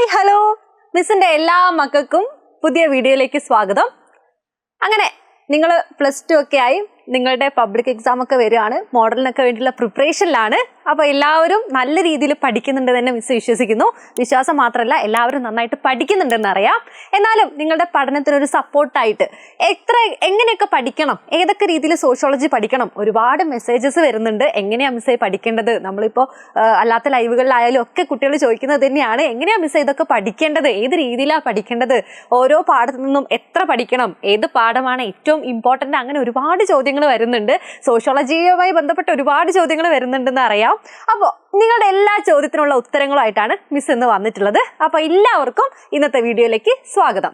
Hi hello മിസ്സിന്റെ എല്ലാ മക്കൾക്കും പുതിയ വീഡിയോയിലേക്ക് സ്വാഗതം. അങ്ങനെ നിങ്ങൾ +2 ഒക്കെ ആയി നിങ്ങളുടെ പബ്ലിക് എക്സാം ഒക്കെ വരികയാണ്, മോഡലിനൊക്കെ വേണ്ടിയുള്ള പ്രിപ്പറേഷനിലാണ്. അപ്പോൾ എല്ലാവരും നല്ല രീതിയിൽ പഠിക്കുന്നുണ്ട് തന്നെ മിസ് വിശ്വസിക്കുന്നു. വിശ്വാസം മാത്രമല്ല, എല്ലാവരും നന്നായിട്ട് പഠിക്കുന്നുണ്ടെന്ന് അറിയാം. എന്നാലും നിങ്ങളുടെ പഠനത്തിനൊരു സപ്പോർട്ടായിട്ട് എങ്ങനെയൊക്കെ പഠിക്കണം, ഏതൊക്കെ രീതിയിൽ സോഷ്യോളജി പഠിക്കണം, ഒരുപാട് മെസ്സേജസ് വരുന്നുണ്ട്. എങ്ങനെയാണ് മിസ്സേ പഠിക്കേണ്ടത്? നമ്മളിപ്പോൾ അല്ലാത്ത ലൈവുകളിലായാലും ഒക്കെ കുട്ടികൾ ചോദിക്കുന്നത് തന്നെയാണ്, എങ്ങനെയാണ് മിസ്സേ ഇതൊക്കെ പഠിക്കേണ്ടത്, ഏത് രീതിയിലാണ് പഠിക്കേണ്ടത്, ഓരോ പാഠത്തു നിന്നും എത്ര പഠിക്കണം, ഏത് പാഠമാണ് ഏറ്റവും ഇമ്പോർട്ടൻ്റ്, അങ്ങനെ ഒരുപാട് ചോദ്യങ്ങൾ വരുന്നുണ്ട്. സോഷ്യോളജിയുമായി ബന്ധപ്പെട്ട ഒരുപാട് ചോദ്യങ്ങൾ വരുന്നുണ്ടെന്ന് അറിയാം. അപ്പോൾ നിങ്ങളുടെ എല്ലാ ചോദ്യത്തിനുള്ള ഉത്തരങ്ങളുമായിട്ടാണ് മിസ് ഇന്ന് വന്നിട്ടുള്ളത്. അപ്പോൾ എല്ലാവർക്കും ഇന്നത്തെ വീഡിയോയിലേക്ക് സ്വാഗതം.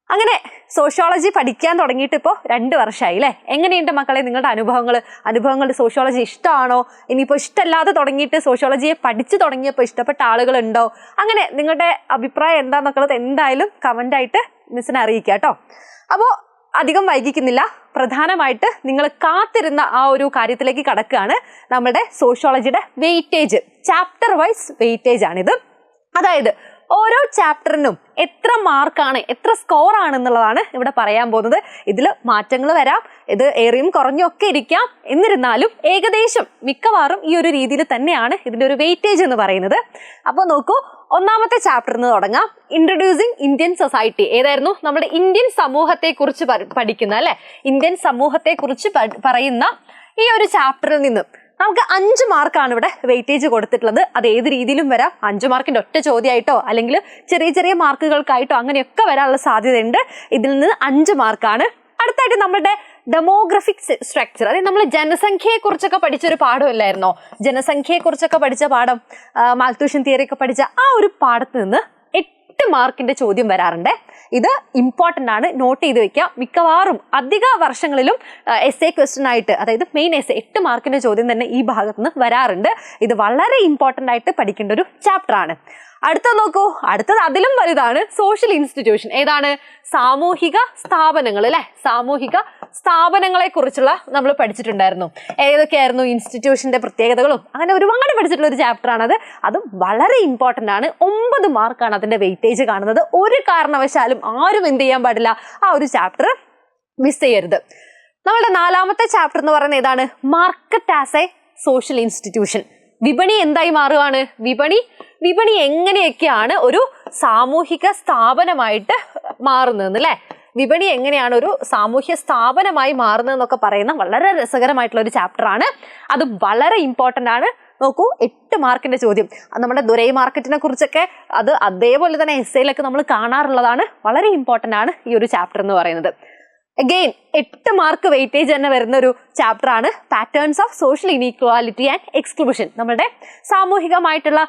അങ്ങനെ സോഷ്യോളജി പഠിക്കാൻ തുടങ്ങിയിട്ട് ഇപ്പോൾ 2 വർഷമായി അല്ലേ? എങ്ങനെയുണ്ട് മക്കളെ നിങ്ങളുടെ അനുഭവങ്ങൾ? സോഷ്യോളജി ഇഷ്ടമാണോ? ഇനിയിപ്പോൾ ഇഷ്ടമല്ലാതെ തുടങ്ങിയിട്ട് സോഷ്യോളജിയെ പഠിച്ചു തുടങ്ങിയപ്പോൾ ഇഷ്ടപ്പെട്ട ആളുകളുണ്ടോ? അങ്ങനെ നിങ്ങളുടെ അഭിപ്രായം എന്താണെന്നുള്ളത് എന്തായാലും കമൻ്റായിട്ട് മിസ്സിനെ അറിയിക്കുക കേട്ടോ. അപ്പോൾ അധികം വൈകിക്കുന്നില്ല, പ്രധാനമായിട്ട് നിങ്ങൾ കാത്തിരുന്ന ആ ഒരു കാര്യത്തിലേക്ക് കടക്കുകയാണ്. നമ്മുടെ സോഷ്യോളജിയുടെ വെയിറ്റേജ്, ചാപ്റ്റർ വൈസ് വെയിറ്റേജ് ആണിത്. അതായത് ഓരോ ചാപ്റ്ററിനും എത്ര മാർക്കാണ്, എത്ര സ്കോർ ആണെന്നുള്ളതാണ് ഇവിടെ പറയാൻ പോകുന്നത്. ഇതിൽ മാറ്റങ്ങൾ വരാം, ഇത് ഏറിയും കുറഞ്ഞും ഒക്കെ ഇരിക്കാം. എന്നിരുന്നാലും ഏകദേശം മിക്കവാറും ഈ ഒരു രീതിയിൽ തന്നെയാണ് ഇതിൻ്റെ ഒരു വെയിറ്റേജ് എന്ന് പറയുന്നത്. അപ്പോൾ നോക്കൂ, ഒന്നാമത്തെ ചാപ്റ്ററിൽ നിന്ന് തുടങ്ങാം. Introducing Indian society. ഏതായിരുന്നു? നമ്മുടെ ഇന്ത്യൻ സമൂഹത്തെ കുറിച്ച് പഠിക്കുന്ന അല്ലെ, ഇന്ത്യൻ സമൂഹത്തെ കുറിച്ച് പറയുന്ന ഈ ഒരു ചാപ്റ്ററിൽ നിന്ന് നമുക്ക് 5 മാർക്കാണ് ഇവിടെ വെയിറ്റേജ് കൊടുത്തിട്ടുള്ളത്. അത് ഏത് രീതിയിലും വരാം. 5 മാർക്കിന്റെ ഒറ്റ ചോദ്യമായിട്ടോ അല്ലെങ്കിൽ ചെറിയ ചെറിയ മാർക്കുകൾക്കായിട്ടോ അങ്ങനെയൊക്കെ വരാനുള്ള സാധ്യതയുണ്ട്. ഇതിൽ നിന്ന് 5 മാർക്കാണ്. അടുത്തായിട്ട് നമ്മുടെ ഡെമോഗ്രഫിക് സ്ട്രക്ചർ, അതായത് നമ്മൾ ജനസംഖ്യയെ കുറിച്ചൊക്കെ പഠിച്ചൊരു പാഠമല്ലായിരുന്നോ? ജനസംഖ്യയെ കുറിച്ചൊക്കെ പഠിച്ച പാഠം, മാൽത്തൂഷൻ തിയറി ഒക്കെ പഠിച്ച ആ ഒരു പാഠത്ത് നിന്ന് 8 മാർക്കിന്റെ ചോദ്യം വരാറുണ്ട്. ഇത് ഇമ്പോർട്ടൻ്റ് ആണ്, നോട്ട് ചെയ്ത് വെക്കാം. മിക്കവാറും അധിക വർഷങ്ങളിലും എസ്സേ ക്വസ്റ്റ്യൻ ആയിട്ട്, അതായത് മെയിൻ എസ്സേ 8 മാർക്കിന്റെ ചോദ്യം തന്നെ ഈ ഭാഗത്ത് നിന്ന് വരാറുണ്ട്. ഇത് വളരെ ഇമ്പോർട്ടൻ്റ് ആയിട്ട് പഠിക്കേണ്ട ഒരു ചാപ്റ്റർ ആണ്. അടുത്ത നോക്കൂ, അടുത്തത് അതിലും വലുതാണ്. Social institution. ഏതാണ്? സാമൂഹിക സ്ഥാപനങ്ങൾ അല്ലെ? സാമൂഹിക സ്ഥാപനങ്ങളെ കുറിച്ചുള്ള നമ്മൾ പഠിച്ചിട്ടുണ്ടായിരുന്നു. ഏതൊക്കെയായിരുന്നു ഇൻസ്റ്റിറ്റ്യൂഷന്റെ പ്രത്യേകതകളും അങ്ങനെ ഒരുപാട് പഠിച്ചിട്ടുള്ള ഒരു ചാപ്റ്റർ ആണത്. അതും വളരെ ഇമ്പോർട്ടൻ്റ് ആണ്. 9 മാർക്കാണ് അതിന്റെ വെയിറ്റേജ് കാണുന്നത്. ഒരു കാരണവശാലും ആരും എന്ത് ചെയ്യാൻ പാടില്ല, ആ ഒരു ചാപ്റ്റർ മിസ് ചെയ്യരുത്. നമ്മളുടെ 4ാമത്തെ ചാപ്റ്റർ എന്ന് പറയുന്നത് ഏതാണ്? Market as A social institution. വിപണി എന്തായി മാറുകയാണ്? വിപണി എങ്ങനെയൊക്കെയാണ് ഒരു സാമൂഹിക സ്ഥാപനമായിട്ട് മാറുന്നതെന്ന് അല്ലെ? വിപണി എങ്ങനെയാണ് ഒരു സാമൂഹ്യ സ്ഥാപനമായി മാറുന്നതെന്നൊക്കെ പറയുന്ന വളരെ രസകരമായിട്ടുള്ള ഒരു ചാപ്റ്റർ ആണ്. അത് വളരെ ഇമ്പോർട്ടൻ്റ് ആണ്. നോക്കൂ, 8 മാർക്കിന്റെ ചോദ്യം. നമ്മുടെ ദുരൈ മാർക്കറ്റിനെ കുറിച്ചൊക്കെ അത് അതേപോലെ തന്നെ എസ്സേയിലൊക്കെ നമ്മൾ കാണാറുള്ളതാണ്. വളരെ ഇമ്പോർട്ടൻ്റ് ആണ് ഈ ഒരു ചാപ്റ്റർ എന്ന് പറയുന്നത്. അഗെയിൻ 8 മാർക്ക് വെയിറ്റേജ് തന്നെ വരുന്ന ഒരു ചാപ്റ്റർ ആണ് patterns of social inequality and exclusion. നമ്മുടെ സാമൂഹികമായിട്ടുള്ള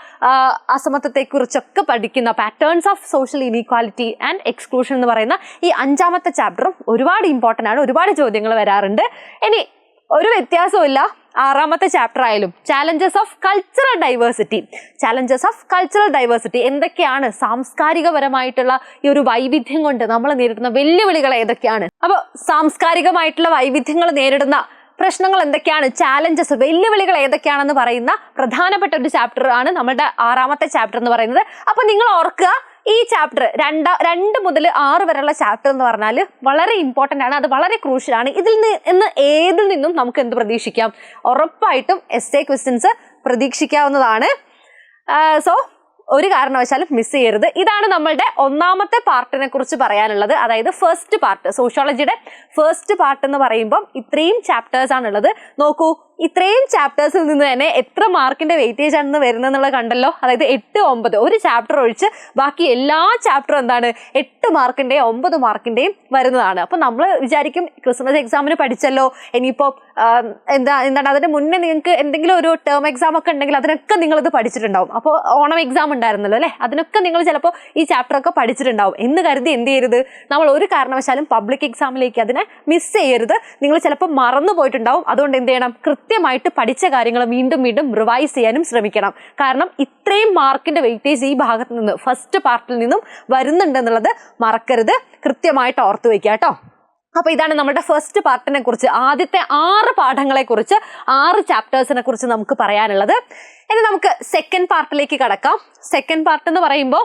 അസമത്വത്തെ കുറിച്ചൊക്കെ പഠിക്കുന്ന patterns of social inequality and exclusion എന്ന് പറയുന്ന ഈ 5ാമത്തെ ചാപ്റ്ററും ഒരുപാട് ഇമ്പോർട്ടൻ്റ് ആണ്. ഒരുപാട് ചോദ്യങ്ങൾ വരാറുണ്ട്. ഇനി ഒരു വ്യത്യാസവും 6ാമത്തെ ചാപ്റ്റർ ആയാലും ചാലഞ്ചസ് ഓഫ് കൾച്ചറൽ ഡൈവേഴ്സിറ്റി എന്തൊക്കെയാണ്, സാംസ്കാരികപരമായിട്ടുള്ള ഈ ഒരു വൈവിധ്യം കൊണ്ട് നമ്മൾ നേരിടുന്ന വെല്ലുവിളികൾ ഏതൊക്കെയാണ്, അപ്പോൾ സാംസ്കാരികമായിട്ടുള്ള വൈവിധ്യങ്ങൾ നേരിടുന്ന പ്രശ്നങ്ങൾ എന്തൊക്കെയാണ്, ചാലഞ്ചസ്, വെല്ലുവിളികൾ ഏതൊക്കെയാണെന്ന് പറയുന്ന പ്രധാനപ്പെട്ട ഒരു ചാപ്റ്റർ ആണ് നമ്മുടെ 6ാമത്തെ ചാപ്റ്റർ എന്ന് പറയുന്നത്. അപ്പൊ നിങ്ങൾ ഓർക്കുക, ഈ ചാപ്റ്റർ 2 മുതൽ 6 വരെയുള്ള ചാപ്റ്റർ എന്ന് പറഞ്ഞാൽ വളരെ ഇമ്പോർട്ടൻ്റ് ആണ്. അത് വളരെ ക്രൂഷ്യൽ ആണ്. ഏതിൽ നിന്നും നമുക്ക് എന്ത് പ്രതീക്ഷിക്കാം? ഉറപ്പായിട്ടും എസ്സേ ക്വസ്റ്റ്യൻസ് പ്രതീക്ഷിക്കാവുന്നതാണ്. സോ ഒരു കാരണവശാലും മിസ് ചെയ്യരുത്. ഇതാണ് നമ്മളുടെ 1ാമത്തെ പാർട്ടിനെ കുറിച്ച് പറയാനുള്ളത്. അതായത് ഫസ്റ്റ് പാർട്ട്, സോഷ്യോളജിയുടെ ഫസ്റ്റ് പാർട്ട് എന്ന് പറയുമ്പം ഇത്രയും ചാപ്റ്റേഴ്സ് ആണുള്ളത്. നോക്കൂ, ഇത്രയും ചാപ്റ്റേഴ്സിൽ നിന്ന് തന്നെ എത്ര മാർക്കിന്റെ വെയിറ്റേജ് ആണെന്ന് വരുന്നതെന്നുള്ളത് കണ്ടല്ലോ. അതായത് 8, 9, ഒരു ചാപ്റ്റർ ഒഴിച്ച് ബാക്കി എല്ലാ ചാപ്റ്ററും എന്താണ് 8 മാർക്കിന്റെയും 9 മാർക്കിന്റെയും വരുന്നതാണ്. അപ്പൊ നമ്മൾ വിചാരിക്കും ക്രിസ്മസ് എക്സാമിന് പഠിച്ചല്ലോ, ഇനിയിപ്പോ എന്താണ് അതിന് മുന്നേ നിങ്ങൾക്ക് എന്തെങ്കിലും ഒരു ടേം എക്സാം ഒക്കെ ഉണ്ടെങ്കിൽ അതിനൊക്കെ നിങ്ങൾ ഇത് പഠിച്ചിട്ടുണ്ടാവും. അപ്പോൾ ഓണം എക്സാം ഉണ്ടായിരുന്നല്ലോ അല്ലെ, അതിനൊക്കെ നിങ്ങൾ ചിലപ്പോൾ ഈ ചാപ്റ്റർ ഒക്കെ പഠിച്ചിട്ടുണ്ടാവും എന്ന് കരുതി എന്ത് ചെയ്യരുത്, നമ്മൾ ഒരു കാരണവശാലും പബ്ലിക് എക്സാമിലേക്ക് അതിനെ മിസ് ചെയ്യരുത്. നിങ്ങൾ ചിലപ്പോൾ മറന്നു പോയിട്ടുണ്ടാവും. അതുകൊണ്ട് എന്ത് ചെയ്യണം, കൃത്യമായിട്ട് പഠിച്ച കാര്യങ്ങൾ വീണ്ടും റിവൈസ് ചെയ്യാനും ശ്രമിക്കണം. കാരണം ഇത്രയും മാർക്കിന്റെ വെയിറ്റേജ് ഈ ഭാഗത്ത് നിന്ന്, ഫസ്റ്റ് പാർട്ടിൽ നിന്നും വരുന്നുണ്ടെന്നുള്ളത് മറക്കരുത്. കൃത്യമായിട്ട് ഓർത്തു വെക്കുക കേട്ടോ. അപ്പൊ ഇതാണ് നമ്മുടെ ഫസ്റ്റ് പാർട്ടിനെ കുറിച്ച്, ആദ്യത്തെ 6 പാഠങ്ങളെ കുറിച്ച്, 6 ചാപ്റ്റേഴ്സിനെ കുറിച്ച് നമുക്ക് പറയാനുള്ളത്. ഇനി നമുക്ക് സെക്കൻഡ് പാർട്ടിലേക്ക് കടക്കാം. സെക്കൻഡ് പാർട്ട് എന്ന് പറയുമ്പോൾ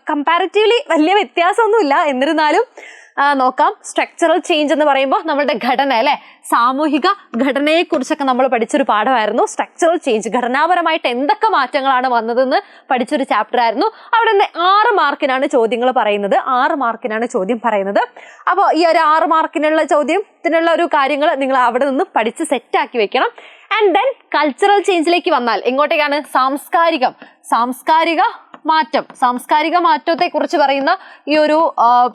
കമ്പാരിറ്റീവ്ലി വലിയ വ്യത്യാസമൊന്നുമില്ല, എന്നിരുന്നാലും നോക്കാം. സ്ട്രക്ചറൽ ചേഞ്ച് എന്ന് പറയുമ്പോൾ നമ്മുടെ ഘടന അല്ലെ, സാമൂഹിക ഘടനയെ കുറിച്ചൊക്കെ നമ്മൾ പഠിച്ചൊരു പാഠമായിരുന്നു. സ്ട്രക്ചറൽ ചേഞ്ച്, ഘടനാപരമായിട്ട് എന്തൊക്കെ മാറ്റങ്ങളാണ് വന്നതെന്ന് പഠിച്ചൊരു ചാപ്റ്റർ ആയിരുന്നു. അവിടെ നിന്ന് 6 മാർക്കിനാണ് ചോദ്യങ്ങൾ പറയുന്നത്, 6 മാർക്കിനാണ് ചോദ്യം പറയുന്നത്. അപ്പോൾ ഈ ഒരു 6 മാർക്കിനുള്ള ചോദ്യത്തിനുള്ള ഒരു കാര്യങ്ങൾ നിങ്ങൾ അവിടെ നിന്ന് പഠിച്ച് സെറ്റാക്കി വെക്കണം. ആൻഡ് ദെൻ കൾച്ചറൽ ചേഞ്ചിലേക്ക് വന്നാൽ എങ്ങോട്ടേക്കാണ്? സാംസ്കാരിക മാറ്റം. സാംസ്കാരിക മാറ്റത്തെ കുറിച്ച് പറയുന്ന ഈ ഒരു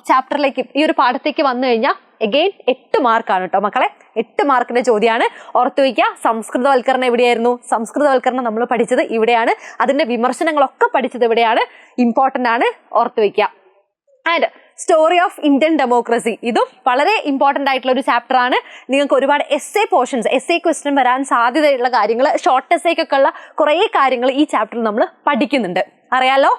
ചാപ്റ്ററിലേക്ക്, ഈ ഒരു പാഠത്തേക്ക് വന്നു കഴിഞ്ഞാൽ എഗെയിൻ 8 മാർക്കാണ് കേട്ടോ മക്കളെ. 8 മാർക്കിന്റെ ചോദ്യമാണ്. ഓർത്തു വയ്ക്കുക, സംസ്കൃതവൽക്കരണം എവിടെയായിരുന്നു? സംസ്കൃതവൽക്കരണം നമ്മൾ പഠിച്ചത് ഇവിടെയാണ്. അതിന്റെ വിമർശനങ്ങളൊക്കെ പഠിച്ചത് ഇവിടെയാണ്. ഇമ്പോർട്ടന്റ് ആണ്, ഓർത്തു വയ്ക്കുക. And story of Indian democracy, ഇതും വളരെ ഇമ്പോർട്ടന്റ് ആയിട്ടുള്ള ഒരു ചാപ്റ്റർ ആണ്. നിങ്ങൾക്ക് ഒരുപാട് എസ്സേ പോർഷൻസ്, എസ്സേ ക്വസ്റ്റ്യൻ വരാൻ സാധ്യതയുള്ള കാര്യങ്ങൾ, ഷോർട്ട് എസ്സേക്കൊക്കെ ഉള്ള കുറേ കാര്യങ്ങൾ ഈ ചാപ്റ്ററിൽ നമ്മൾ പഠിക്കുന്നുണ്ട്. അറിയാലോ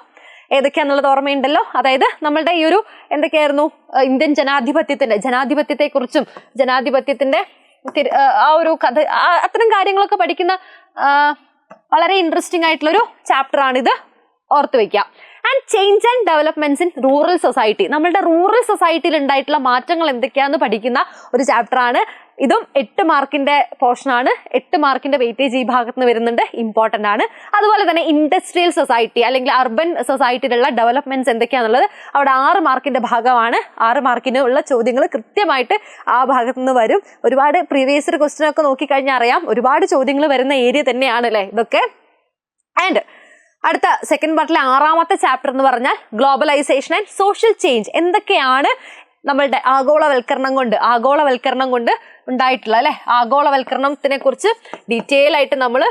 ഏതൊക്കെയാന്നുള്ളത് ഓർമ്മയുണ്ടല്ലോ. അതായത് നമ്മളുടെ ഈ ഒരു എന്തൊക്കെയായിരുന്നു, ഇന്ത്യൻ ജനാധിപത്യത്തെ കുറിച്ചും ജനാധിപത്യത്തിന്റെ ആ ഒരു കഥ, അത്തരം കാര്യങ്ങളൊക്കെ പഠിക്കുന്ന വളരെ ഇൻട്രസ്റ്റിംഗ് ആയിട്ടുള്ളൊരു ചാപ്റ്റർ ആണിത്, ഓർത്തു വയ്ക്കുക. And change and developments in rural society, നമ്മളുടെ റൂറൽ സൊസൈറ്റിയിൽ ഉണ്ടായിട്ടുള്ള മാറ്റങ്ങൾ എന്തൊക്കെയാണെന്ന് പഠിക്കുന്ന ഒരു ചാപ്റ്റർ ആണ്. ഇതും 8 മാർക്കിന്റെ പോർഷൻ ആണ്. 8 മാർക്കിന്റെ വെയിറ്റേജ് ഈ ഭാഗത്ത് നിന്ന് വരുന്നുണ്ട്, ഇമ്പോർട്ടന്റ് ആണ്. അതുപോലെ തന്നെ ഇൻഡസ്ട്രിയൽ സൊസൈറ്റി അല്ലെങ്കിൽ അർബൻ സൊസൈറ്റിയിലുള്ള ഡെവലപ്മെന്റ്സ് എന്തൊക്കെയാണെന്നുള്ളത് അവിടെ 6 മാർക്കിന്റെ ഭാഗമാണ്. 6 മാർക്കിന് ഉള്ള ചോദ്യങ്ങൾ കൃത്യമായിട്ട് ആ ഭാഗത്ത് നിന്ന് വരും. ഒരുപാട് പ്രീവിയസ് ഇയർ ക്വസ്റ്റ്യൻ ഒക്കെ നോക്കിക്കഴിഞ്ഞാൽ അറിയാം, ഒരുപാട് ചോദ്യങ്ങൾ വരുന്ന ഏരിയ തന്നെയാണ് അല്ലെ ഇതൊക്കെ. ആൻഡ് അടുത്ത സെക്കൻഡ് പാർട്ടിലെ 6ാമത്തെ ചാപ്റ്റർ എന്ന് പറഞ്ഞാൽ ഗ്ലോബലൈസേഷൻ ആൻഡ് സോഷ്യൽ ചേഞ്ച്. എന്തൊക്കെയാണ് നമ്മളുടെ ആഗോളവൽക്കരണം കൊണ്ട് ഉണ്ടായിട്ടുള്ള അല്ലെ, ആഗോളവൽക്കരണത്തിനെ കുറിച്ച് ഡീറ്റെയിൽ ആയിട്ട് നമ്മൾ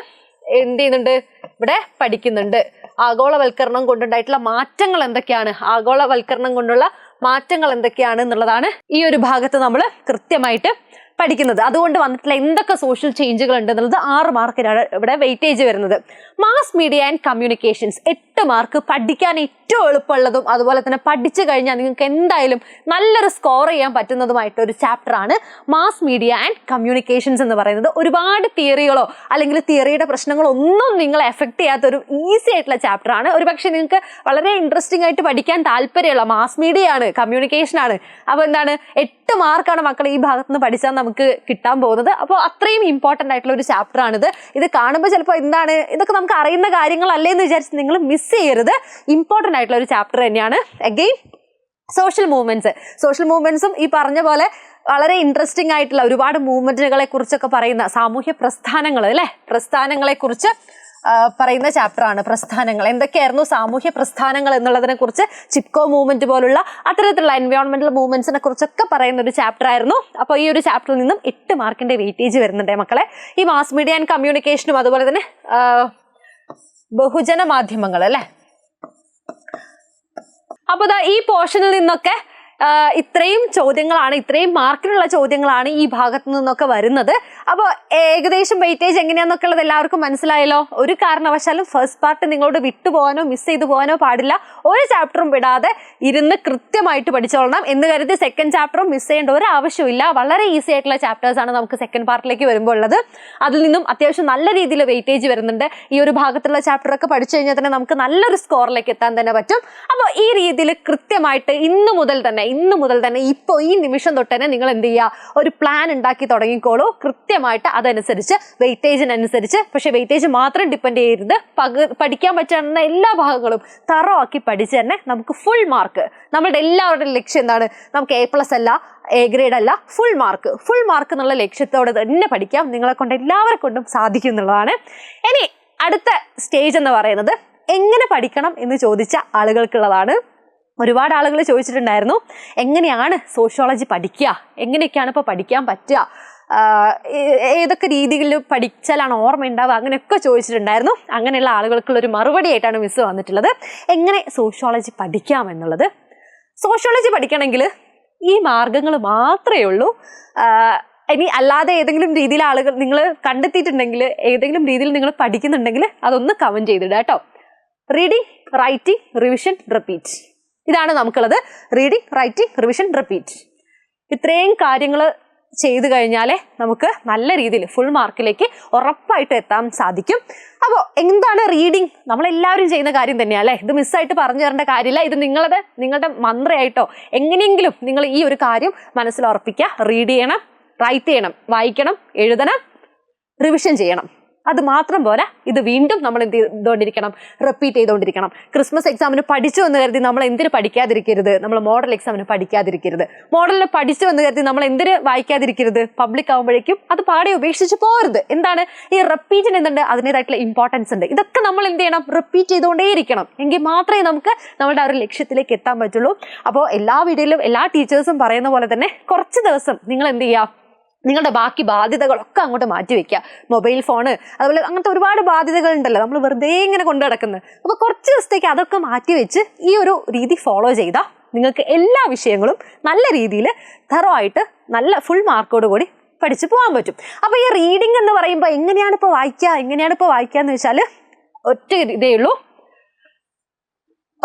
എന്ത് ചെയ്യുന്നുണ്ട്, ഇവിടെ പഠിക്കുന്നുണ്ട്. ആഗോളവൽക്കരണം കൊണ്ടുണ്ടായിട്ടുള്ള മാറ്റങ്ങൾ എന്തൊക്കെയാണ്, ആഗോളവൽക്കരണം കൊണ്ടുള്ള മാറ്റങ്ങൾ എന്തൊക്കെയാണ് എന്നുള്ളതാണ് ഈ ഒരു ഭാഗത്ത് നമ്മൾ കൃത്യമായിട്ട് പഠിക്കുന്നത്. അതുകൊണ്ട് വന്നിട്ടുള്ള എന്തൊക്കെ സോഷ്യൽ ചേഞ്ചുകൾ ഉണ്ട് എന്നുള്ളത് 6 മാർക്കിനാണ് ഇവിടെ വെയിറ്റേജ് വരുന്നത്. Mass media and communications 8 mark, പഠിക്കാൻ ഏറ്റവും എളുപ്പമുള്ളതും അതുപോലെ തന്നെ പഠിച്ചു കഴിഞ്ഞാൽ നിങ്ങൾക്ക് എന്തായാലും നല്ലൊരു സ്കോർ ചെയ്യാൻ പറ്റുന്നതുമായിട്ട് ഒരു ചാപ്റ്റർ ആണ് മാസ് മീഡിയ ആൻഡ് കമ്മ്യൂണിക്കേഷൻസ് എന്ന് പറയുന്നത്. ഒരുപാട് തിയറികളോ അല്ലെങ്കിൽ തിയറിയുടെ പ്രശ്നങ്ങളോ ഒന്നും നിങ്ങളെ എഫക്ട് ചെയ്യാത്ത ഒരു ഈസി ആയിട്ടുള്ള ചാപ്റ്റർ ആണ്. ഒരുപക്ഷെ നിങ്ങൾക്ക് വളരെ ഇൻട്രസ്റ്റിംഗ് ആയിട്ട് പഠിക്കാൻ താല്പര്യമുള്ള മാസ് മീഡിയ ആണ്, കമ്മ്യൂണിക്കേഷൻ ആണ്. അപ്പോൾ എന്താണ് 8 മാർക്കാണ് മക്കൾ ഈ ഭാഗത്ത് നിന്ന് പഠിച്ചാൽ നമുക്ക് കിട്ടാൻ പോകുന്നത്. അപ്പോൾ അത്രയും ഇമ്പോർട്ടന്റ് ആയിട്ടുള്ള ഒരു ചാപ്റ്റർ ആണിത്. ഇത് കാണുമ്പോൾ ചിലപ്പോൾ എന്താണ് ഇതൊക്കെ നമുക്ക് അറിയുന്ന കാര്യങ്ങളല്ലേ എന്ന് വിചാരിച്ച് നിങ്ങൾ മിസ് ചെയ്യരുത്. ഇമ്പോർട്ടന്റ് ആയിട്ടുള്ള ഒരു ചാപ്റ്റർ തന്നെയാണ്. അഗെയിൻ സോഷ്യൽ മൂവ്മെന്റ്സും ഈ പറഞ്ഞ പോലെ വളരെ ഇൻട്രസ്റ്റിംഗ് ആയിട്ടുള്ള ഒരുപാട് മൂവ്മെന്റുകളെ കുറിച്ചൊക്കെ പറയുന്ന സാമൂഹ്യ പ്രസ്ഥാനങ്ങൾ അല്ലെ, പ്രസ്ഥാനങ്ങളെ കുറിച്ച് പറയുന്ന ചാപ്റ്റർ ആണ്. പ്രസ്ഥാനങ്ങൾ എന്തൊക്കെയായിരുന്നു, സാമൂഹ്യ പ്രസ്ഥാനങ്ങൾ എന്നുള്ളതിനെ കുറിച്ച്, ചിപ്കോ മൂവ്മെന്റ് പോലുള്ള അത്തരത്തിലുള്ള എൻവയോൺമെന്റൽ മൂവ്മെന്റ്സിനെ കുറിച്ചൊക്കെ പറയുന്ന ഒരു ചാപ്റ്റർ ആയിരുന്നു. അപ്പോൾ ഈ ഒരു ചാപ്റ്ററിൽ നിന്നും 8 മാർക്കിന്റെ വെയിറ്റേജ് വരുന്നുണ്ട് മക്കളെ. ഈ മാസ് മീഡിയ ആൻഡ് കമ്മ്യൂണിക്കേഷനും അതുപോലെ തന്നെ ബഹുജന മാധ്യമങ്ങൾ അല്ലെ. അപ്പൊ ഈ പോർഷനിൽ നിന്നൊക്കെ ഇത്രയും ചോദ്യങ്ങളാണ്, ഇത്രയും മാർക്കിനുള്ള ചോദ്യങ്ങളാണ് ഈ ഭാഗത്തു നിന്നൊക്കെ വരുന്നത്. അപ്പോൾ ഏകദേശം വെയിറ്റേജ് എങ്ങനെയാന്നൊക്കെ ഉള്ളത് എല്ലാവർക്കും മനസ്സിലായല്ലോ. ഒരു കാരണവശാലും ഫസ്റ്റ് പാർട്ട് നിങ്ങളോട് വിട്ടുപോകാനോ മിസ് ചെയ്തു പോകാനോ പാടില്ല. ഒരു ചാപ്റ്ററും വിടാതെ ഇരുന്ന് കൃത്യമായിട്ട് പഠിച്ചോളണം. എന്ന് കരുതി സെക്കൻഡ് ചാപ്റ്ററും മിസ് ചെയ്യേണ്ട ഒരു ആവശ്യമില്ല. വളരെ ഈസി ആയിട്ടുള്ള ചാപ്റ്റേഴ്സ് ആണ് നമുക്ക് സെക്കൻഡ് പാർട്ടിലേക്ക് വരുമ്പോൾ ഉള്ളത്. അതിൽ നിന്നും അത്യാവശ്യം നല്ല രീതിയിൽ വെയിറ്റേജ് വരുന്നുണ്ട്. ഈ ഒരു ഭാഗത്തുള്ള ചാപ്റ്ററൊക്കെ പഠിച്ചു കഴിഞ്ഞാൽ തന്നെ നമുക്ക് നല്ലൊരു സ്കോറിലേക്ക് എത്താൻ തന്നെ പറ്റും. അപ്പോൾ ഈ രീതിയിൽ കൃത്യമായിട്ട് ഇന്ന് മുതൽ തന്നെ ഇപ്പോൾ ഈ നിമിഷം തൊട്ട് തന്നെ നിങ്ങൾ എന്ത് ചെയ്യുക, ഒരു പ്ലാൻ ഉണ്ടാക്കി തുടങ്ങിക്കോളൂ. കൃത്യമായിട്ട് അതനുസരിച്ച് വെയിറ്റേജിനനുസരിച്ച്, പക്ഷെ വെയിറ്റേജ് മാത്രം ഡിപ്പെൻഡ് ചെയ്യരുത്. പഠിക്കാൻ പറ്റുന്ന എല്ലാ ഭാഗങ്ങളും തറവാക്കി പഠിച്ച് തന്നെ നമുക്ക് ഫുൾ മാർക്ക്, നമ്മളുടെ എല്ലാവരുടെയും ലക്ഷ്യം എന്താണ്, നമുക്ക് A+ അല്ല, A ഗ്രേഡ് അല്ല, ഫുൾ മാർക്ക് എന്നുള്ള ലക്ഷ്യത്തോടെ തന്നെ പഠിക്കാം. നിങ്ങളെ കൊണ്ട് എല്ലാവരെ കൊണ്ടും സാധിക്കും എന്നുള്ളതാണ്. ഇനി അടുത്ത സ്റ്റേജ് എന്ന് പറയുന്നത് എങ്ങനെ പഠിക്കണം എന്ന് ചോദിച്ച ആളുകൾക്കുള്ളതാണ്. ഒരുപാട് ആളുകൾ ചോദിച്ചിട്ടുണ്ടായിരുന്നു, എങ്ങനെയാണ് സോഷ്യോളജി പഠിക്കുക, എങ്ങനെയൊക്കെയാണ് ഇപ്പോൾ പഠിക്കാൻ പറ്റുക, ഏതൊക്കെ രീതിയിൽ പഠിച്ചാലാണ് ഓർമ്മ ഉണ്ടാവുക, അങ്ങനെയൊക്കെ ചോദിച്ചിട്ടുണ്ടായിരുന്നു. അങ്ങനെയുള്ള ആളുകൾക്കുള്ളൊരു മറുപടി ആയിട്ടാണ് മിസ് വന്നിട്ടുള്ളത്. എങ്ങനെ സോഷ്യോളജി പഠിക്കാം എന്നുള്ളത്. സോഷ്യോളജി പഠിക്കണമെങ്കിൽ ഈ മാർഗങ്ങൾ മാത്രമേ ഉള്ളൂ. ഇനി അല്ലാതെ ഏതെങ്കിലും രീതിയിൽ ആളുകൾ നിങ്ങൾ കണ്ടെത്തിയിട്ടുണ്ടെങ്കിൽ, ഏതെങ്കിലും രീതിയിൽ നിങ്ങൾ പഠിക്കുന്നുണ്ടെങ്കിൽ അതൊന്ന് കമന്റ് ചെയ്തിടുക കേട്ടോ. റീഡിങ്, റൈറ്റിംഗ്, റിവിഷൻ, റിപ്പീറ്റ്, ഇതാണ് നമുക്കുള്ളത്. Reading, writing, revision, repeat. ഇത്രയും കാര്യങ്ങൾ ചെയ്തു കഴിഞ്ഞാലേ നമുക്ക് നല്ല രീതിയിൽ ഫുൾ മാർക്കിലേക്ക് ഉറപ്പായിട്ട് എത്താൻ സാധിക്കും. അപ്പോൾ എന്താണ് റീഡിങ്? നമ്മളെല്ലാവരും ചെയ്യുന്ന കാര്യം തന്നെയാണ് അല്ലേ? ഇത് മിസ്സായിട്ട് പറഞ്ഞു തരേണ്ട കാര്യമില്ല. ഇത് നിങ്ങളുടെ മന്ത്രയായിട്ടോ എങ്ങനെയെങ്കിലും നിങ്ങൾ ഈ ഒരു കാര്യം മനസ്സിൽ ഉറപ്പിക്കുക. റീഡ് ചെയ്യണം, റൈറ്റ് ചെയ്യണം, വായിക്കണം, എഴുതണം, റിവിഷൻ ചെയ്യണം. അത് മാത്രം പോരാ, ഇത് വീണ്ടും നമ്മൾ എന്ത് ചെയ്തുകൊണ്ടിരിക്കണം? റിപ്പീറ്റ് ചെയ്തുകൊണ്ടിരിക്കണം. ക്രിസ്മസ് എക്സാമിന് പഠിച്ചു എന്ന് കരുതി നമ്മൾ എന്തിനു പഠിക്കാതിരിക്കരുത്? നമ്മൾ മോഡൽ എക്സാമിന് പഠിക്കാതിരിക്കരുത്. മോഡലിന് പഠിച്ചു എന്ന് കരുതി നമ്മൾ എന്തിനു വായിക്കാതിരിക്കരുത്? പബ്ലിക് ആകുമ്പോഴേക്കും അത് പാടെ ഉപേക്ഷിച്ച് പോകരുത്. എന്താണ് ഈ റിപ്പീറ്റിന് എന്തുണ്ട്? അതിൻ്റെതായിട്ടുള്ള ഇമ്പോർട്ടൻസ് ഉണ്ട്. ഇതൊക്കെ നമ്മൾ എന്ത് ചെയ്യണം? റിപ്പീറ്റ് ചെയ്തുകൊണ്ടേയിരിക്കണം. എങ്കിൽ മാത്രമേ നമുക്ക് നമ്മുടെ ആ ഒരു ലക്ഷ്യത്തിലേക്ക് എത്താൻ പറ്റുള്ളൂ. അപ്പോൾ എല്ലാ വീഡിയോയിലും എല്ലാ ടീച്ചേഴ്സും പറയുന്ന പോലെ തന്നെ കുറച്ച് ദിവസം നിങ്ങൾ എന്ത് ചെയ്യുക? നിങ്ങളുടെ ബാക്കി ബാധ്യതകളൊക്കെ അങ്ങോട്ട് മാറ്റി വെക്കുക. മൊബൈൽ ഫോണ്, അതുപോലെ അങ്ങനത്തെ ഒരുപാട് ബാധ്യതകൾ ഉണ്ടല്ലോ, നമ്മൾ വെറുതെ ഇങ്ങനെ കൊണ്ടു നടക്കുന്നത്. അപ്പോൾ കുറച്ച് ദിവസത്തേക്ക് അതൊക്കെ മാറ്റി വെച്ച് ഈ ഒരു രീതി ഫോളോ ചെയ്താൽ നിങ്ങൾക്ക് എല്ലാ വിഷയങ്ങളും നല്ല രീതിയിൽ തറവായിട്ട് നല്ല ഫുൾ മാർക്കോട് കൂടി പഠിച്ചു പോകാൻ പറ്റും. അപ്പോൾ ഈ റീഡിംഗ് എന്ന് പറയുമ്പോൾ എങ്ങനെയാണ് ഇപ്പോൾ വായിക്കുക എന്ന് വെച്ചാൽ ഒറ്റ ഇതേ ഉള്ളൂ,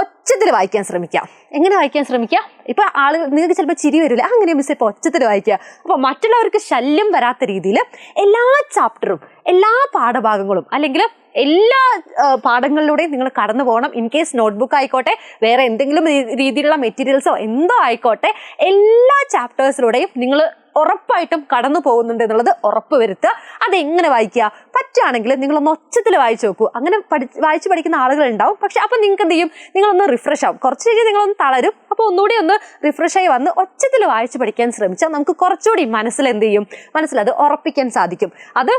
ഒച്ചത്തിൽ വായിക്കാൻ ശ്രമിക്കാം. എങ്ങനെ വായിക്കാൻ ശ്രമിക്കാം? ഇപ്പൊ നിങ്ങൾക്ക് ചിലപ്പോൾ ചിരി വരില്ല, അങ്ങനെ മിസ് ഇപ്പോൾ ഒച്ചത്തിൽ വായിക്കുക. അപ്പോൾ മറ്റുള്ളവർക്ക് ശല്യം വരാത്ത രീതിയിൽ എല്ലാ ചാപ്റ്ററും എല്ലാ പാഠഭാഗങ്ങളും അല്ലെങ്കിൽ എല്ലാ പാഠങ്ങളിലൂടെയും നിങ്ങൾ കടന്നു പോകണം. ഇൻ കേസ് നോട്ട്ബുക്ക് ആയിക്കോട്ടെ, വേറെ എന്തെങ്കിലും രീതിയിലുള്ള മെറ്റീരിയൽസോ എന്തോ ആയിക്കോട്ടെ, എല്ലാ ചാപ്റ്റേഴ്സിലൂടെയും നിങ്ങൾ ഉറപ്പായിട്ടും കടന്നു പോകുന്നുണ്ട് എന്നുള്ളത് ഉറപ്പ് വരുത്തുക. അതെങ്ങനെ വായിക്കുക? പറ്റുകയാണെങ്കിൽ നിങ്ങളൊന്ന് ഒച്ചത്തിൽ വായിച്ചു നോക്കൂ. അങ്ങനെ വായിച്ചു പഠിക്കുന്ന ആളുകൾ ഉണ്ടാവും. പക്ഷെ അപ്പം നിങ്ങൾക്ക് എന്ത് ചെയ്യും? നിങ്ങളൊന്ന് റിഫ്രഷ് ആവും. കുറച്ച് കഴിഞ്ഞ് നിങ്ങളൊന്ന് തളരും. അപ്പോൾ ഒന്നുകൂടി ഒന്ന് റിഫ്രഷായി വന്ന് ഒച്ചത്തിൽ വായിച്ച് പഠിക്കാൻ ശ്രമിച്ചാൽ നമുക്ക് കുറച്ചുകൂടി മനസ്സിലെന്ത് ചെയ്യും? മനസ്സിലത് ഉറപ്പിക്കാൻ സാധിക്കും. അത്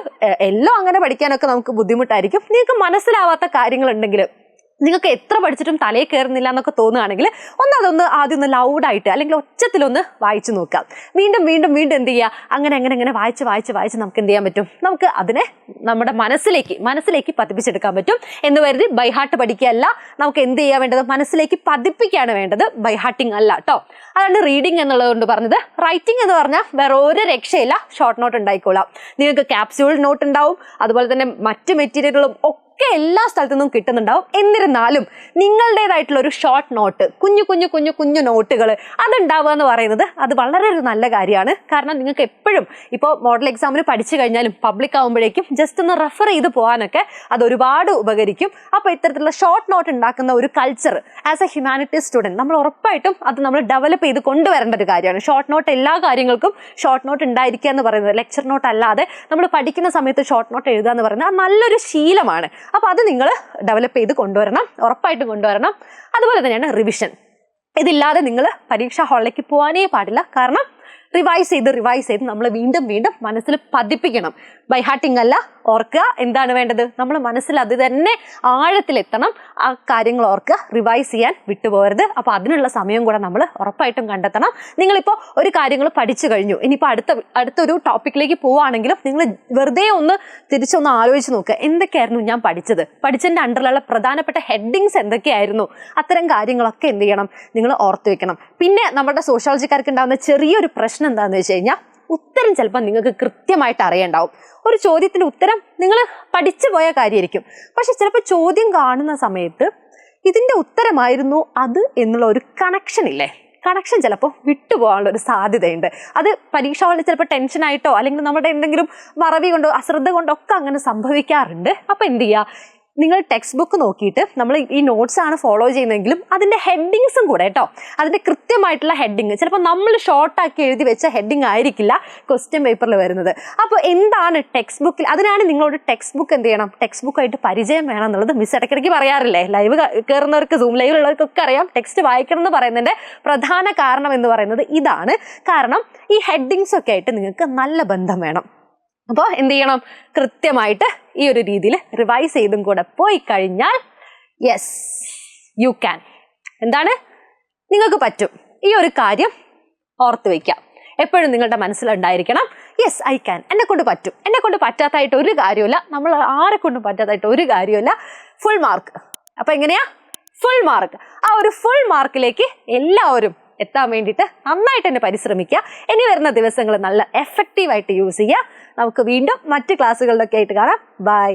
എല്ലാം അങ്ങനെ പഠിക്കാനൊക്കെ നമുക്ക് ബുദ്ധിമുട്ടായിരിക്കും. നിങ്ങൾക്ക് മനസ്സിലാവാത്ത കാര്യങ്ങളുണ്ടെങ്കിൽ, നിങ്ങൾക്ക് എത്ര പഠിച്ചിട്ടും തലയിൽ കയറുന്നില്ല എന്നൊക്കെ തോന്നുകയാണെങ്കിൽ അതൊന്ന് ആദ്യം ഒന്ന് ലൗഡായിട്ട് അല്ലെങ്കിൽ ഒച്ചത്തിലൊന്ന് വായിച്ചു നോക്കാം. വീണ്ടും വീണ്ടും വീണ്ടും എന്ത് ചെയ്യുക? അങ്ങനെ വായിച്ച് നമുക്ക് എന്ത് ചെയ്യാൻ പറ്റും? നമുക്ക് അതിനെ നമ്മുടെ മനസ്സിലേക്ക് പതിപ്പിച്ചെടുക്കാൻ പറ്റും. എന്ന് കരുതി ബൈ ഹാർട്ട് പഠിക്കുകയല്ല, നമുക്ക് എന്ത് ചെയ്യാൻ വേണ്ടത്? മനസ്സിലേക്ക് പതിപ്പിക്കുകയാണ് വേണ്ടത്, ബൈ ഹാർട്ടിങ് അല്ല കേട്ടോ. അതാണ് റീഡിങ് എന്നുള്ളത് കൊണ്ട് പറഞ്ഞത്. റൈറ്റിംഗ് എന്ന് പറഞ്ഞാൽ വേറെ ഒരു രക്ഷയില്ല, ഷോർട്ട് നോട്ട് ഉണ്ടായിക്കോളാം. നിങ്ങൾക്ക് ക്യാപ്സ്യൂൾ നോട്ട് ഉണ്ടാവും, അതുപോലെ തന്നെ മറ്റ് മെറ്റീരിയലുകളും ഒക്കെ എല്ലാ സ്ഥലത്തു നിന്നും കിട്ടുന്നുണ്ടാവും. എന്നിരുന്നാലും നിങ്ങളുടേതായിട്ടുള്ള ഒരു ഷോർട്ട് നോട്ട്, കുഞ്ഞു നോട്ടുകൾ അതുണ്ടാവുക എന്ന് പറയുന്നത് അത് വളരെ ഒരു നല്ല കാര്യമാണ്. കാരണം നിങ്ങൾക്ക് എപ്പോഴും ഇപ്പോൾ മോഡൽ എക്സാമിന് പഠിച്ചു കഴിഞ്ഞാലും പബ്ലിക് ആകുമ്പോഴേക്കും ജസ്റ്റ് ഒന്ന് റെഫർ ചെയ്ത് പോകാനൊക്കെ അത് ഒരുപാട് ഉപകരിക്കും. അപ്പോൾ ഇത്തരത്തിലുള്ള ഷോർട്ട് നോട്ട് ഉണ്ടാക്കുന്ന ഒരു culture as A humanities student നമ്മൾ ഉറപ്പായിട്ടും അത് നമ്മൾ ഡെവലപ്പ് ചെയ്ത് കൊണ്ടുവരേണ്ട ഒരു കാര്യമാണ്. ഷോർട്ട് നോട്ട് എല്ലാ കാര്യങ്ങൾക്കും ഷോർട്ട് നോട്ട് ഉണ്ടായിരിക്കുക എന്ന് പറയുന്നത്, ലെക്ചർ നോട്ട് അല്ലാതെ നമ്മൾ പഠിക്കുന്ന സമയത്ത് ഷോർട്ട് നോട്ട് എഴുതുക എന്ന് പറയുന്നത് അത് നല്ലൊരു ശീലമാണ്. അപ്പോൾ അത് നിങ്ങൾ ഡെവലപ്പ് ചെയ്ത് കൊണ്ടുവരണം, ഉറപ്പായിട്ടും കൊണ്ടുവരണം. അതുപോലെ തന്നെയാണ് റിവിഷൻ. ഇതില്ലാതെ നിങ്ങൾ പരീക്ഷാ ഹാളിലേക്ക് പോകാനേ പാടില്ല. കാരണം റിവൈസ് ചെയ്ത് നമ്മൾ വീണ്ടും മനസ്സിൽ പതിപ്പിക്കണം. ബൈ ഹാർട്ടിങ് അല്ല, ഓർക്കുക. എന്താണ് വേണ്ടത്? നമ്മൾ മനസ്സിൽ അത് തന്നെ ആഴത്തിലെത്തണം. ആ കാര്യങ്ങൾ ഓർക്കുക, റിവൈസ് ചെയ്യാൻ വിട്ടുപോകരുത്. അപ്പോൾ അതിനുള്ള സമയം കൂടെ നമ്മൾ ഉറപ്പായിട്ടും കണ്ടെത്തണം. നിങ്ങളിപ്പോൾ ഒരു കാര്യങ്ങൾ പഠിച്ചു കഴിഞ്ഞു, ഇനിയിപ്പോൾ അടുത്തൊരു ടോപ്പിക്കിലേക്ക് പോവുകയാണെങ്കിലും നിങ്ങൾ വെറുതെ ഒന്ന് തിരിച്ചൊന്ന് ആലോചിച്ച് നോക്കുക, എന്തൊക്കെയായിരുന്നു ഞാൻ പഠിച്ചതിൻ്റെ അണ്ടറിലുള്ള പ്രധാനപ്പെട്ട ഹെഡിങ്സ് എന്തൊക്കെയായിരുന്നു? അത്തരം കാര്യങ്ങളൊക്കെ എന്ത് ചെയ്യണം? നിങ്ങൾ ഓർത്ത് വെക്കണം. പിന്നെ നമ്മുടെ സോഷ്യോളജിക്കാർക്ക് ഉണ്ടാകുന്ന ചെറിയൊരു പ്രശ്നം എന്താണെന്ന് വെച്ച് കഴിഞ്ഞാൽ, ഉത്തരം ചിലപ്പോൾ നിങ്ങൾക്ക് കൃത്യമായിട്ട് അറിയണ്ടാവും. ഒരു ചോദ്യത്തിൻ്റെ ഉത്തരം നിങ്ങൾ പഠിച്ചു പോയ കാര്യമായിരിക്കും, പക്ഷെ ചിലപ്പോൾ ചോദ്യം കാണുന്ന സമയത്ത് ഇതിൻ്റെ ഉത്തരമായിരുന്നു അത് എന്നുള്ള ഒരു കണക്ഷൻ ചിലപ്പോൾ വിട്ടുപോകാനുള്ള ഒരു സാധ്യതയുണ്ട്. അത് പരീക്ഷ ഹാളിൽ ചിലപ്പോൾ ടെൻഷനായിട്ടോ അല്ലെങ്കിൽ നമ്മുടെ എന്തെങ്കിലും മറവി കൊണ്ടോ അശ്രദ്ധ കൊണ്ടോ ഒക്കെ അങ്ങനെ സംഭവിക്കാറുണ്ട്. അപ്പോൾ എന്ത് ചെയ്യുക? നിങ്ങൾ ടെക്സ്റ്റ് ബുക്ക് നോക്കിയിട്ട്, നമ്മൾ ഈ നോട്ട്സ് ആണ് ഫോളോ ചെയ്യുന്നതെങ്കിലും അതിൻ്റെ ഹെഡിങ്സും കൂടെ കേട്ടോ, അതിൻ്റെ കൃത്യമായിട്ടുള്ള ഹെഡിങ് ചിലപ്പോൾ നമ്മൾ ഷോർട്ടാക്കി എഴുതി വെച്ച ഹെഡിങ് ആയിരിക്കില്ല ക്വസ്റ്റ്യൻ പേപ്പറിൽ വരുന്നത്. അപ്പോൾ എന്താണ് ടെക്സ്റ്റ് ബുക്കിൽ, അതിനാണ് നിങ്ങളോട് ടെക്സ്റ്റ് ബുക്ക് എന്ത് ചെയ്യണം? ടെക്സ്റ്റ് ബുക്കായിട്ട് പരിചയം വേണം എന്നുള്ളത് മിസ് ഇടയ്ക്കിടയ്ക്ക് പറയാറില്ലേ? ലൈവ് കയറുന്നവർക്ക്, സൂം ലൈവിലുള്ളവർക്കൊക്കെ അറിയാം, ടെക്സ്റ്റ് വായിക്കണം എന്ന് പറയുന്നതിൻ്റെ പ്രധാന കാരണം എന്ന് പറയുന്നത് ഇതാണ്. കാരണം ഈ ഹെഡിങ്സ് ഒക്കെ ആയിട്ട് നിങ്ങൾക്ക് നല്ല ബന്ധം വേണം. അപ്പോൾ എന്ത് ചെയ്യണം? കൃത്യമായിട്ട് ഈ ഒരു രീതിയിൽ റിവൈസ് ചെയ്തും കൂടെ പോയി കഴിഞ്ഞാൽ യെസ് യു ക്യാൻ. എന്താണ്? നിങ്ങൾക്ക് പറ്റും. ഈ ഒരു കാര്യം ഓർത്ത് വയ്ക്കാം, എപ്പോഴും നിങ്ങളുടെ മനസ്സിലുണ്ടായിരിക്കണം. യെസ് ഐ ക്യാൻ, എന്നെ കൊണ്ട് പറ്റും, എന്നെ കൊണ്ട് പറ്റാത്തായിട്ട് ഒരു കാര്യമില്ല, നമ്മൾ ആരെ കൊണ്ടും പറ്റാത്തായിട്ട് ഒരു കാര്യമില്ല. Full mark. അപ്പോൾ എങ്ങനെയാ? Full mark. ആ ഒരു ഫുൾ മാർക്കിലേക്ക് എല്ലാവരും എത്താൻ വേണ്ടിയിട്ട് നന്നായിട്ട് തന്നെ പരിശ്രമിക്കുക. ഇനി വരുന്ന ദിവസങ്ങൾ നല്ല എഫക്റ്റീവായിട്ട് യൂസ് ചെയ്യുക. നമുക്ക് വീണ്ടും മറ്റ് ക്ലാസ്സുകളിലൊക്കെ ആയിട്ട് കാണാം. ബൈ.